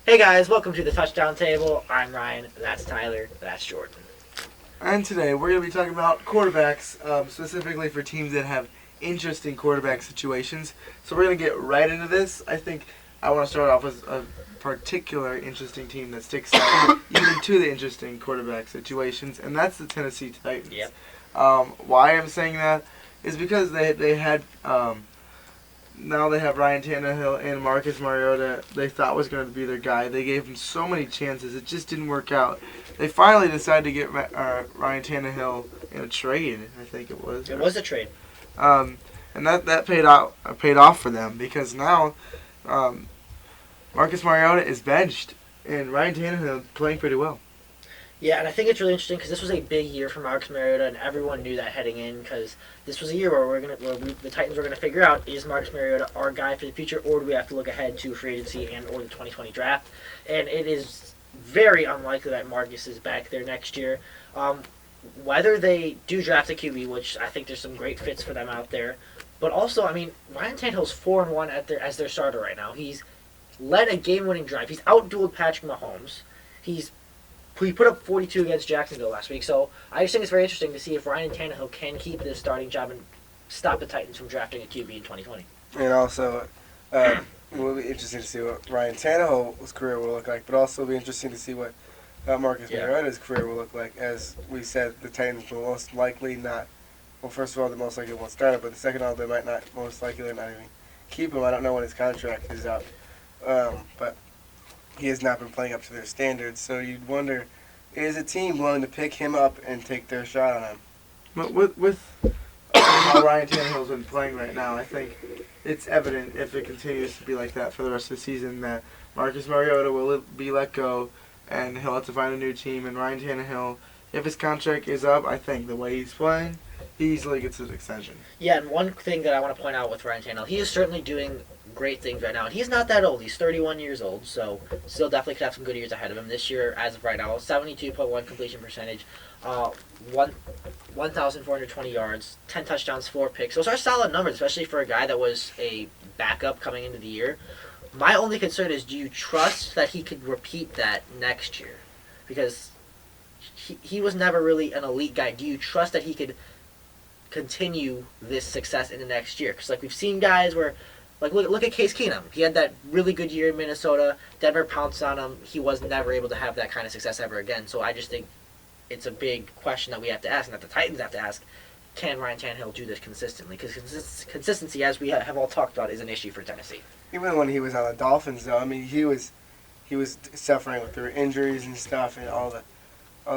Hey guys, welcome to the Touchdown Table. I'm Ryan, that's Tyler, that's Jordan. And today we're going to be talking about quarterbacks, specifically for teams that have interesting quarterback situations. So we're going to get right into this. I want to start off with a particular interesting team that sticks out even to the interesting quarterback situations, and that's the Tennessee Titans. Yep. Why I'm saying that is because they had now they have Ryan Tannehill and Marcus Mariota. They thought was going to be their guy. They gave him so many chances. It just didn't work out. They finally decided to get Ryan Tannehill in a trade. I think it was. It was a trade. Um, and that paid off for them because now Marcus Mariota is benched and Ryan Tannehill playing pretty well. Yeah, and I think it's really interesting because this was a big year for Marcus Mariota, and everyone knew that heading in because this was a year where the Titans were gonna figure out, is Marcus Mariota our guy for the future, or do we have to look ahead to free agency and or the 2020 draft? And it is very unlikely that Marcus is back there next year. Whether they do draft a QB, which I think there's some great fits for them out there, but also, I mean, Ryan Tannehill's 4-1 as their starter right now. He's led a game-winning drive. He's outdueled Patrick Mahomes. He put up 42 against Jacksonville last week. So I just think it's very interesting to see if Ryan Tannehill can keep this starting job and stop the Titans from drafting a QB in 2020. And also, it will be interesting to see what Ryan Tannehill's career will look like, but also be interesting to see what Marcus Mariota's career will look like. As we said, the Titans will most likely not. Well, first of all, they most likely won't start it, but the second of all, they might not. Most likely not even keep him. I don't know when his contract is up, but he has not been playing up to their standards. So you'd wonder, is a team willing to pick him up and take their shot on him? But with how Ryan Tannehill's been playing right now, I think it's evident if it continues to be like that for the rest of the season that Marcus Mariota will be let go and he'll have to find a new team. And Ryan Tannehill, if his contract is up, I think the way he's playing, he easily gets his extension. Yeah, and one thing that I want to point out with Ryan Tannehill, he is certainly doing great things right now. And he's not that old. He's 31 years old, so still definitely could have some good years ahead of him. This year, as of right now, 72.1 completion percentage, 1,420 yards, 10 touchdowns, 4 picks. Those are solid numbers, especially for a guy that was a backup coming into the year. My only concern is, do you trust that he could repeat that next year? Because he was never really an elite guy. Do you trust that he could continue this success in the next year? Because like we've seen guys where, like look at Case Keenum. He had that really good year in Minnesota. Denver pounced on him. He was never able to have that kind of success ever again. So I just think it's a big question that we have to ask, and that the Titans have to ask. Can Ryan Tannehill do this consistently? Because consistency, as we have all talked about, is an issue for Tennessee. Even when he was on the Dolphins, though, I mean, he was suffering with their injuries and stuff, and all the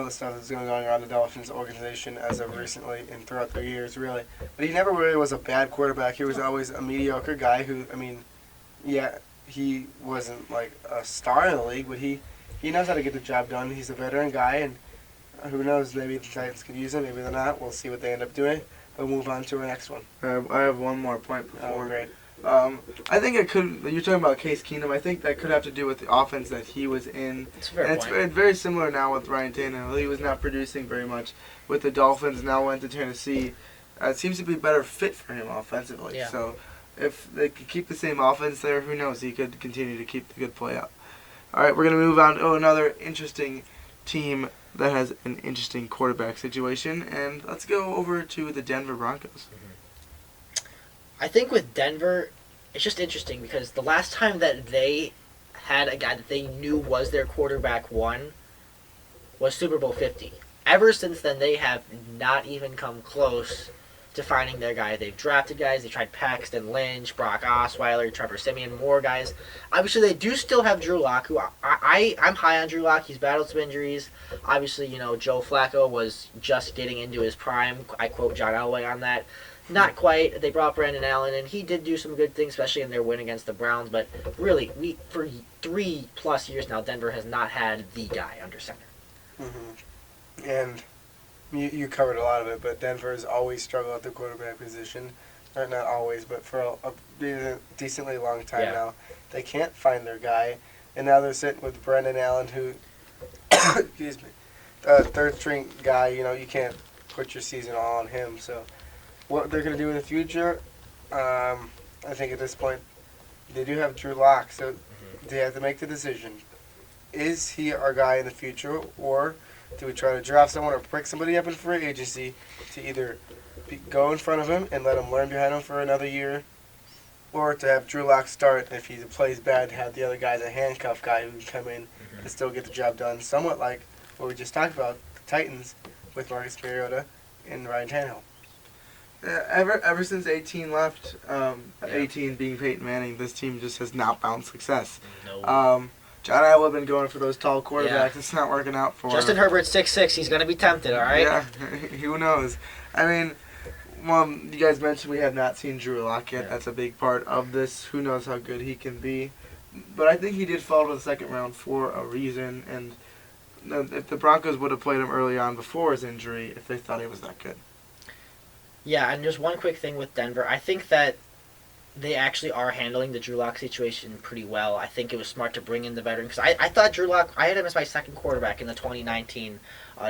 stuff that's going on around the Dolphins organization as of recently and throughout their years, really. But he never really was a bad quarterback. He was always a mediocre guy who, I mean, yeah, he wasn't like a star in the league, but he knows how to get the job done. He's a veteran guy, and who knows, maybe the Titans could use him, maybe they're not. We'll see what they end up doing. We'll move on to our next one. I have one more point before. Oh, great. I think it could. You're talking about Case Keenum. I think that could have to do with the offense that he was in. It's a fair And point. it's very similar now with Ryan Tannehill. He was not producing very much with the Dolphins. Now went to Tennessee. It seems to be a better fit for him offensively. Yeah. So if they could keep the same offense there, who knows? He could continue to keep the good play up. All right, we're gonna move on to another interesting team that has an interesting quarterback situation, and let's go over to the Denver Broncos. I think with Denver, it's just interesting because the last time that they had a guy that they knew was their quarterback one was Super Bowl 50. Ever since then, they have not even come close to finding their guy. They've drafted guys. They tried Paxton Lynch, Brock Osweiler, Trevor Siemian, more guys. Obviously, they do still have Drew Lock, who I'm high on Drew Lock. He's battled some injuries. Obviously, Joe Flacco was just getting into his prime. I quote John Elway on that. Not quite. They brought Brandon Allen, and he did do some good things, especially in their win against the Browns. But really, for 3+ years now, Denver has not had the guy under center. Mm-hmm. And you covered a lot of it, but Denver has always struggled at the quarterback position. Or not always, but for a decently long time now. They can't find their guy, and now they're sitting with Brandon Allen, who, excuse me, third string guy. You can't put your season all on him. So what they're going to do in the future, I think at this point, they do have Drew Lock. So they have to make the decision. Is he our guy in the future, or do we try to draft someone or pick somebody up in free agency to either go in front of him and let him learn behind him for another year, or to have Drew Lock start, if he plays bad, to have the other guy, the handcuff guy, who can come in and still get the job done, somewhat like what we just talked about, the Titans with Marcus Mariota and Ryan Tannehill. Ever since 18 left, 18 being Peyton Manning, this team just has not found success. No. John Elway have been going for those tall quarterbacks. Yeah. It's not working out for Justin him. Herbert's 6'6". He's going to be tempted, all right? Yeah, who knows? I mean, well, you guys mentioned we have not seen Drew Lock yet. Yeah. That's a big part of this. Who knows how good he can be? But I think he did fall to the second round for a reason. And if the Broncos would have played him early on before his injury, if they thought he was that good. Yeah, and just one quick thing with Denver. I think that they actually are handling the Drew Lock situation pretty well. I think it was smart to bring in the veteran because I thought Drew Lock, I had him as my second quarterback in the 2019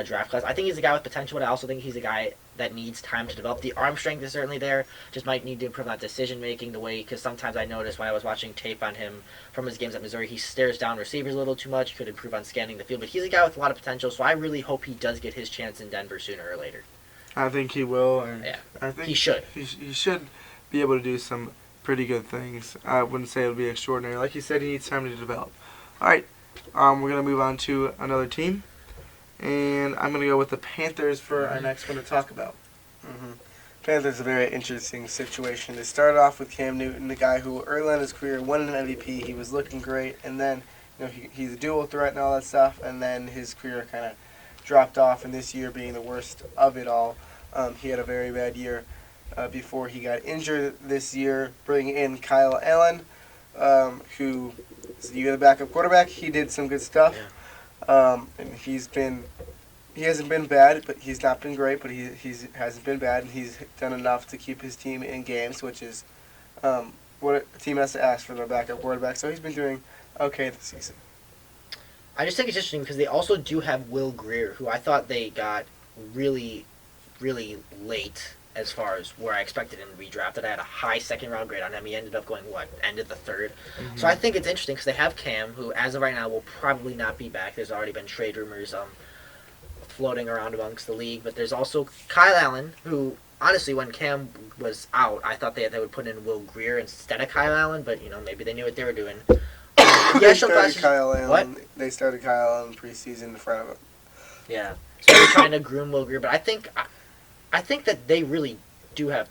draft class. I think he's a guy with potential, but I also think he's a guy that needs time to develop. The arm strength is certainly there, just might need to improve that decision making the way, because sometimes I noticed when I was watching tape on him from his games at Missouri, he stares down receivers a little too much, could improve on scanning the field, but he's a guy with a lot of potential, so I really hope he does get his chance in Denver sooner or later. I think he will. And Yeah. I think He should. He should be able to do some pretty good things. I wouldn't say it would be extraordinary. Like you said, he needs time to develop. All right, we're going to move on to another team. And I'm going to go with the Panthers for our next one to talk about. Mm-hmm. Panthers a very interesting situation. They started off with Cam Newton, the guy who early in his career won an MVP. He was looking great, and then he's a dual threat and all that stuff. And then his career kind of dropped off, and this year being the worst of it all. He had a very bad year before he got injured this year. Bringing in Kyle Allen, who is the backup quarterback. He did some good stuff, and he hasn't been bad, but he's not been great. But he hasn't been bad, and he's done enough to keep his team in games, which is what a team has to ask for their backup quarterback. So he's been doing okay this season. I just think it's interesting because they also do have Will Grier, who I thought they got really, really late as far as where I expected him to be drafted. I had a high second-round grade on him. He ended up going, end of the third. Mm-hmm. So I think it's interesting because they have Cam, who as of right now will probably not be back. There's already been trade rumors floating around amongst the league. But there's also Kyle Allen, who honestly, when Cam was out, I thought they would put in Will Grier instead of Kyle Allen. But, maybe they knew what they were doing. They started Kyle Allen. What? They started Kyle Allen preseason in front of him. Yeah. So they're trying to groom Will Grier. But I think that they really do have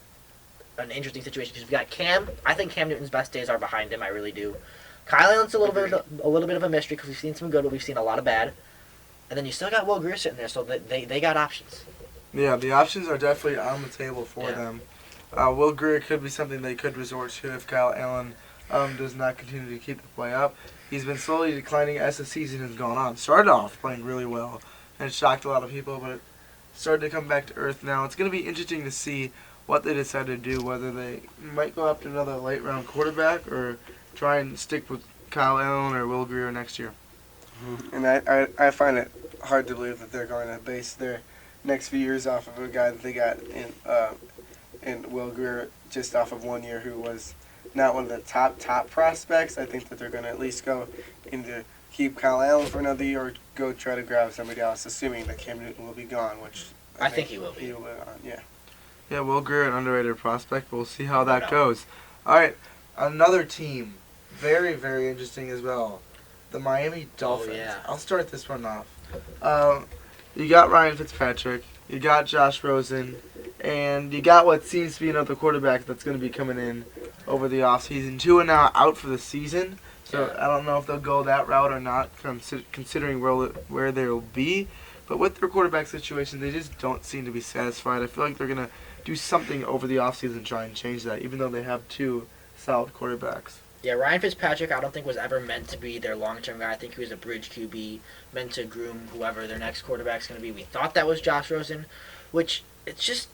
an interesting situation because we've got Cam. I think Cam Newton's best days are behind him. I really do. Kyle Allen's a little bit of a mystery because we've seen some good, but we've seen a lot of bad. And then you still got Will Grier sitting there, so they got options. Yeah, the options are definitely on the table for them. Will Grier could be something they could resort to if Kyle Allen does not continue to keep the play up. He's been slowly declining as the season has gone on. Started off playing really well and shocked a lot of people, but started to come back to earth now. It's going to be interesting to see what they decide to do, whether they might go after another late-round quarterback or try and stick with Kyle Allen or Will Grier next year. And I find it hard to believe that they're going to base their next few years off of a guy that they got in Will Grier just off of 1 year who was not one of the top prospects. I think that they're going to at least go into keep Kyle Allen for another year or go try to grab somebody else, assuming that Cam Newton will be gone, which I think he will be. He will be gone, yeah. Yeah, Will Grier, an underrated prospect. We'll see how that goes. All right, another team, very, very interesting as well. The Miami Dolphins. yeah. I'll start this one off. You got Ryan Fitzpatrick, you got Josh Rosen, and you got what seems to be another quarterback that's going to be coming in over the offseason. Tua now out for the season, so I don't know if they'll go that route or not, considering where they'll be. But with their quarterback situation, they just don't seem to be satisfied. I feel like they're going to do something over the offseason and try and change that, even though they have two solid quarterbacks. Yeah, Ryan Fitzpatrick I don't think was ever meant to be their long-term guy. I think he was a bridge QB, meant to groom whoever their next quarterback's going to be. We thought that was Josh Rosen, which it's just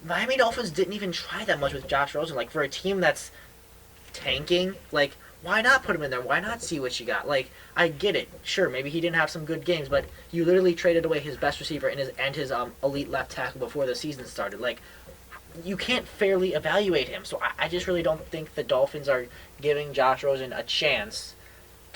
Miami Dolphins didn't even try that much with Josh Rosen. Like, for a team that's tanking, like, why not put him in there? Why not see what you got? Like, I get it. Sure, maybe he didn't have some good games, but you literally traded away his best receiver and his elite left tackle before the season started. Like, you can't fairly evaluate him. So I just really don't think the Dolphins are giving Josh Rosen a chance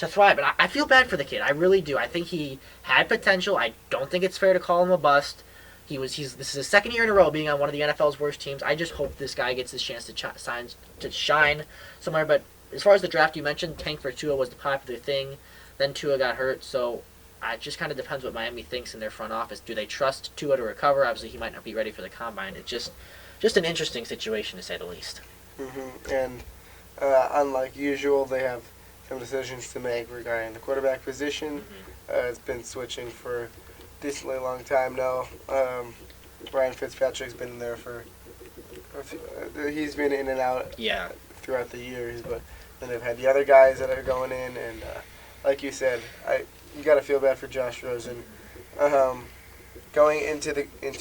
to thrive. And I feel bad for the kid. I really do. I think he had potential. I don't think it's fair to call him a bust. This is his second year in a row being on one of the NFL's worst teams. I just hope this guy gets his chance to shine somewhere. But as far as the draft you mentioned, tank for Tua was the popular thing. Then Tua got hurt, so it just kind of depends what Miami thinks in their front office. Do they trust Tua to recover? Obviously, he might not be ready for the combine. It's just an interesting situation to say the least. And unlike usual, they have some decisions to make regarding the quarterback position. It's been switching for a decently long time now. Ryan Fitzpatrick's been in there for he's been in and out throughout the years, but then they've had the other guys that are going in, and like you said, you got to feel bad for Josh Rosen. Going into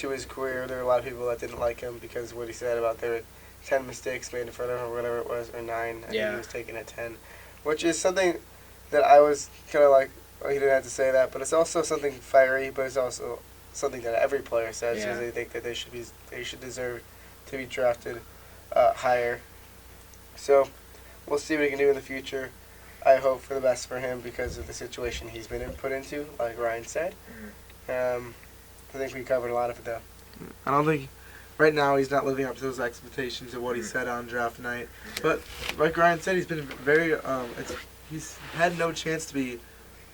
his career, there were a lot of people that didn't like him because of what he said about there were 10 mistakes made in front of him or whatever it was, or 9, and he was taken at 10, which is something that I was kind of like, well, he didn't have to say that, but it's also something fiery, but it's also something that every player says because they think that they should deserve to be drafted higher. So we'll see what he can do in the future. I hope for the best for him because of the situation he's been put into, like Ryan said. I think we covered a lot of it, though. I don't think right now he's not living up to those expectations of what he said on draft night. But like Ryan said, he's been very. He's had no chance to be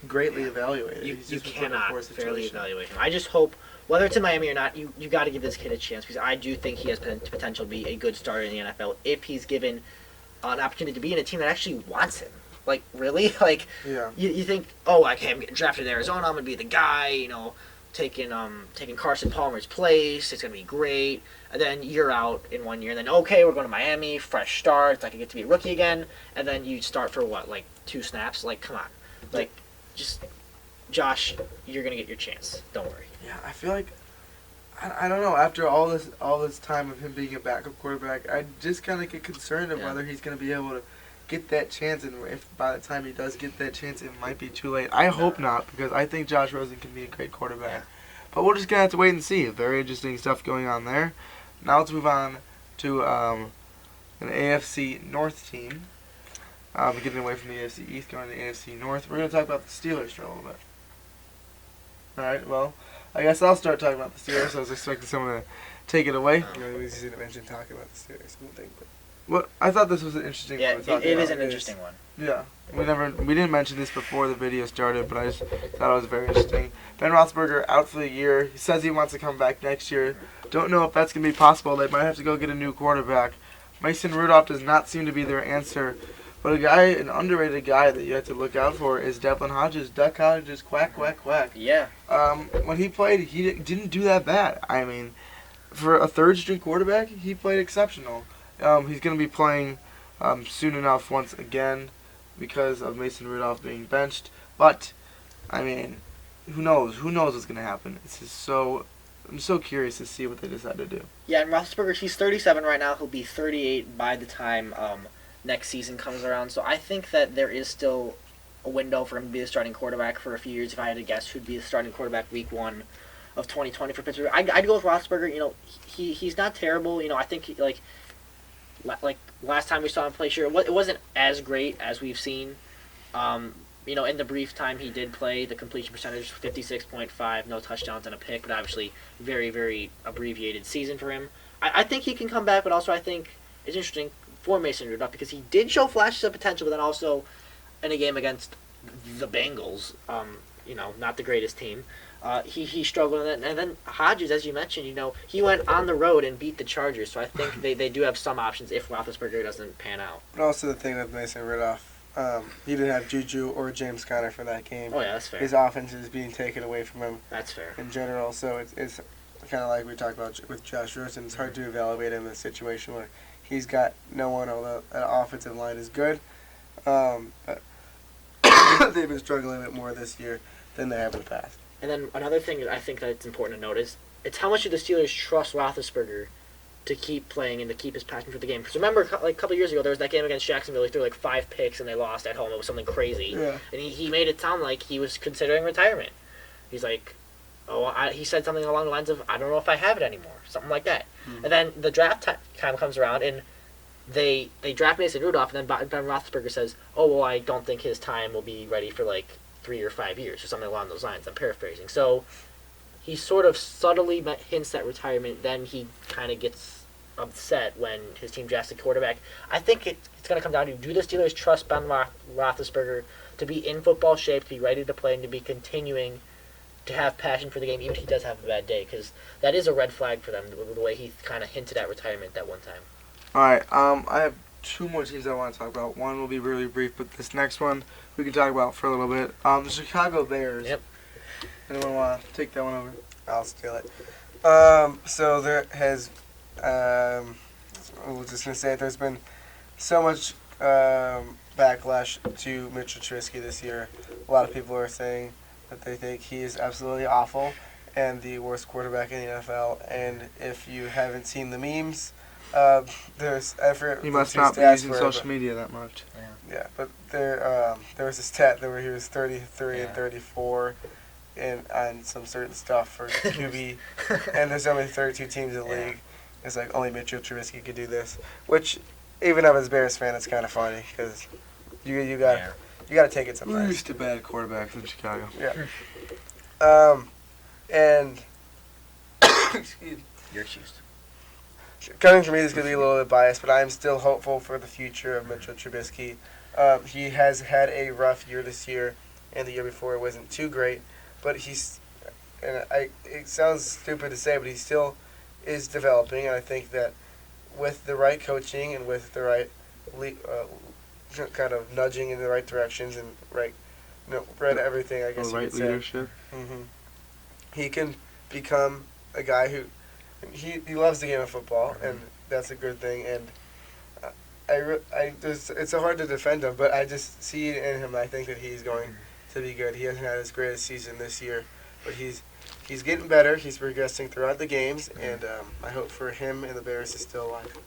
greatly evaluated. You cannot fairly evaluate him. I just hope, whether it's in Miami or not, you got to give this kid a chance because I do think he has potential to be a good starter in the NFL if he's given an opportunity to be in a team that actually wants him. Like, really? Like, you think, okay, I'm getting drafted in Arizona, I'm going to be the guy, taking Carson Palmer's place, it's going to be great. And then you're out in 1 year, and then, okay, we're going to Miami, fresh start, it's like I get to be a rookie again. And then you start for what, like 2 snaps? Like, come on. Like, just, Josh, you're going to get your chance. Don't worry. Yeah, I feel like, I don't know, after all this time of him being a backup quarterback, I just kind of get concerned of whether he's going to be able to get that chance, and if by the time he does get that chance, it might be too late. I hope not, because I think Josh Rosen can be a great quarterback. But we're just going to have to wait and see. Very interesting stuff going on there. Now let's move on to an AFC North team. Getting away from the AFC East, going to the AFC North. We're going to talk about the Steelers for a little bit. Alright, well, I guess I'll start talking about the Steelers. I was expecting someone to take it away. We just didn't mention talking about the Steelers. Well, I thought this was an interesting one to talk about. It is an interesting one. Yeah. We didn't mention this before the video started, but I just thought it was very interesting. Ben Roethlisberger out for the year. He says he wants to come back next year. Don't know if that's going to be possible. They might have to go get a new quarterback. Mason Rudolph does not seem to be their answer. But an underrated guy that you have to look out for is Devlin Hodges. Duck Hodges, quack, quack, quack. Yeah. When he played, he didn't do that bad. I mean, for a third-string quarterback, he played exceptional. He's going to be playing soon enough once again because of Mason Rudolph being benched. But, I mean, who knows? Who knows what's going to happen? I'm so curious to see what they decide to do. Yeah, and Roethlisberger, he's 37 right now. He'll be 38 by the time next season comes around. So I think that there is still a window for him to be the starting quarterback for a few years. If I had to guess who'd be the starting quarterback week 1 of 2020 for Pittsburgh, I'd go with Roethlisberger. He's not terrible. I think like last time we saw him play, sure, it wasn't as great as we've seen. In the brief time he did play, the completion percentage was 56.5, no touchdowns and a pick, but obviously very, very abbreviated season for him. I think he can come back, but also I think it's interesting for Mason Rudolph because he did show flashes of potential, but then also in a game against the Bengals, not the greatest team, he struggled in that. And then Hodges, as you mentioned, he went on the road and beat the Chargers, so I think they do have some options if Roethlisberger doesn't pan out. But also the thing with Mason Rudolph, he didn't have Juju or James Conner for that game. Oh, yeah, that's fair. His offense is being taken away from him. That's fair. In general, so it's kind of like we talked about with Josh Rosen. It's hard to evaluate him in a situation where he's got no one, although the offensive line is good. But they've been struggling a bit more this year than they have in the past. And then another thing I think that it's important to note is it's how much do the Steelers trust Roethlisberger to keep playing and to keep his passion for the game. Because remember, like a couple of years ago, there was that game against Jacksonville. He threw like 5 picks and they lost at home. It was something crazy. Yeah. And he made it sound like he was considering retirement. He's like, he said something along the lines of, I don't know if I have it anymore. Something like that. Mm-hmm. And then the draft time comes around and they draft Mason Rudolph, and then Ben Roethlisberger says, "Oh well, I don't think his time will be ready for like 3 or 5 years or something along those lines." I'm paraphrasing. So he sort of subtly hints at retirement. Then he kind of gets upset when his team drafts a quarterback. I think it's going to come down to, do the Steelers trust Ben Roethlisberger to be in football shape, to be ready to play, and to be continuing to have passion for the game, even if he does have a bad day? Because that is a red flag for them, the way he kind of hinted at retirement that one time. All right. I have two more teams I want to talk about. One will be really brief, but this next one we can talk about for a little bit. The Chicago Bears. Yep. Anyone want to take that one over? I'll steal it. So there has, I was just gonna say, there's been so much backlash to Mitchell Trubisky this year. A lot of people are saying that they think he is absolutely awful and the worst quarterback in the NFL. And if you haven't seen the memes, there's effort. He must not be using social media that much. Yeah, but there was a stat where he was 33 and 34 on some certain stuff for QB, and there's only 32 teams in the league. It's like only Mitchell Trubisky could do this, which even as a Bears fan, it's kind of funny because you got to take it We're sometimes. used to bad quarterbacks in Chicago. Yeah. And excuse me. You're excused. Coming from me, this is going to be a little bit biased, but I'm still hopeful for the future of Mitchell Trubisky. He has had a rough year this year, and the year before it wasn't too great. But it sounds stupid to say, but he still is developing. And I think that with the right coaching and with the right kind of nudging in the right directions and right everything, I guess you Right could say. leadership. Mm-hmm. He can become a guy who he loves the game of football, and that's a good thing. And it's so hard to defend him, but I just see it in him. I think that he's going to be good. He hasn't had his greatest season this year, but he's getting better. He's progressing throughout the games, and I hope for him and the Bears is still alive.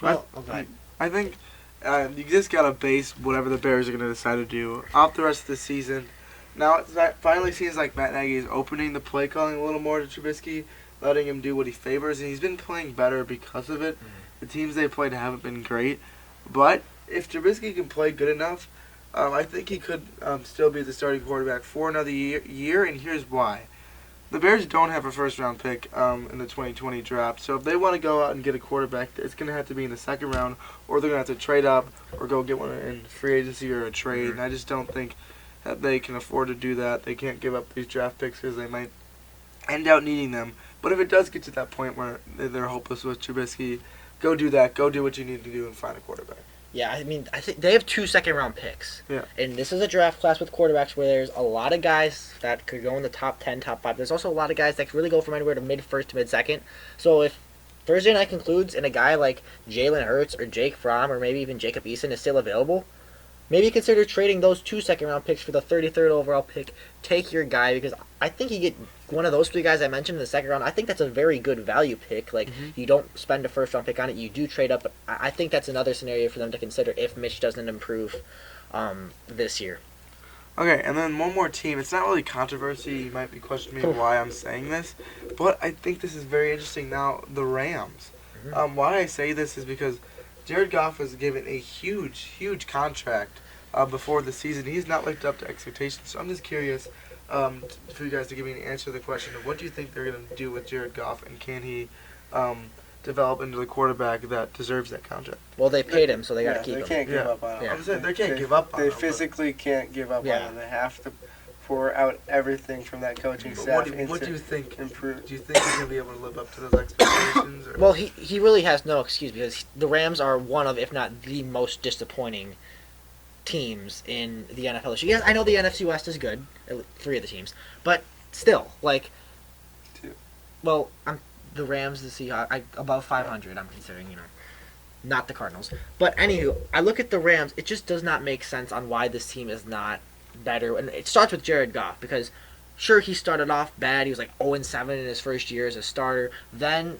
Well, okay. I think you just gotta base whatever the Bears are gonna decide to do off the rest of the season. Now it finally seems like Matt Nagy is opening the play calling a little more to Trubisky, letting him do what he favors, and he's been playing better because of it. The teams they played haven't been great, but if Trubisky can play good enough, I think he could still be the starting quarterback for another year, and here's why. The Bears don't have a first-round pick in the 2020 draft, so if they want to go out and get a quarterback, it's going to have to be in the second round, or they're going to have to trade up or go get one in free agency or a trade, and I just don't think that they can afford to do that. They can't give up these draft picks because they might end up needing them. But if it does get to that point where they're hopeless with Trubisky, go do that. Go do what you need to do and find a quarterback. Yeah, I mean, I think they have 2 second-round picks. Yeah. And this is a draft class with quarterbacks where there's a lot of guys that could go in the top 10, top 5. There's also a lot of guys that could really go from anywhere to mid-first to mid-second. So if Thursday night concludes and a guy like Jalen Hurts or Jake Fromm or maybe even Jacob Eason is still available, maybe consider trading those 2 second-round picks for the 33rd overall pick. Take your guy, because I think you get one of those 3 guys I mentioned in the second round. I think that's a very good value pick. Like, you don't spend a first-round pick on it. You do trade up. But I think that's another scenario for them to consider if Mitch doesn't improve this year. Okay, and then one more team. It's not really controversy. You might be questioning me why I'm saying this, but I think this is very interesting now. The Rams. Why I say this is because Jared Goff was given a huge contract before the season. He's not lived up to expectations. So I'm just curious for you guys to give me an answer to the question of what do you think they're going to do with Jared Goff, and can he develop into the quarterback that deserves that contract? Well, they paid him, so they got to keep they him. can't give up on him. Yeah. I'm saying they can't give up on They him. physically can't give up Yeah. on him. They have to pour out everything from that coaching But staff. what do you think? improve? Do you think he's going to be able to live up to those expectations? Or? Well, he really has no excuse because the Rams are one of, if not the most disappointing teams in the NFL this year. Yes, I know the NFC West is good, 3 of the teams, but still, like, 2. well, the Rams, the Seahawks, above 500. I'm considering, not the Cardinals. But anywho, I look at the Rams. It just does not make sense on why this team is not better, and it starts with Jared Goff because. Sure, he started off bad. He was like 0-7 in his first year as a starter. Then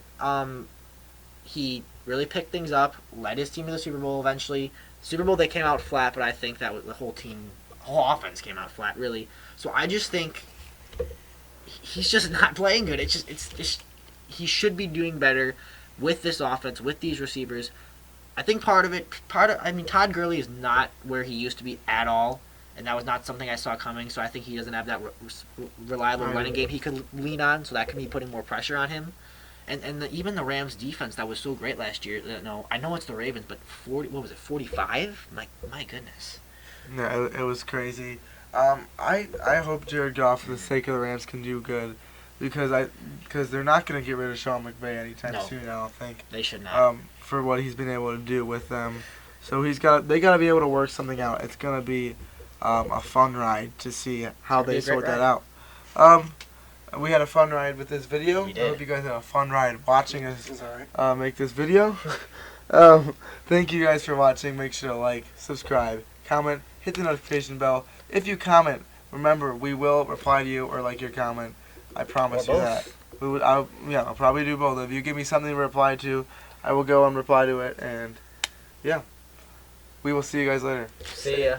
he really picked things up, led his team to the Super Bowl eventually. Super Bowl, they came out flat, but I think that the whole offense came out flat, really. So I just think he's just not playing good. It's just he should be doing better with this offense, with these receivers. I think I mean, Todd Gurley is not where he used to be at all, and that was not something I saw coming. So I think he doesn't have that reliable running game he could lean on. So that could be putting more pressure on him. And even the Rams defense that was so great last year. No, I know it's the Ravens, but 45? My goodness. Yeah, it was crazy. I hope Jared Goff, for the sake of the Rams, can do good, because they're not going to get rid of Sean McVay anytime soon. I don't think they should not. For what he's been able to do with them, so they got to be able to work something out. It's going to be a fun ride to see how they sort that out. We had a fun ride with this video. We did. I hope you guys had a fun ride watching us It's all right. make this video. Thank you guys for watching. Make sure to like, subscribe, comment, hit the notification bell. If you comment, remember, we will reply to you or like your comment. I promise Or you both. that. I'll probably do both. If you give me something to reply to, I will go and reply to it. And yeah, we will see you guys later. See ya.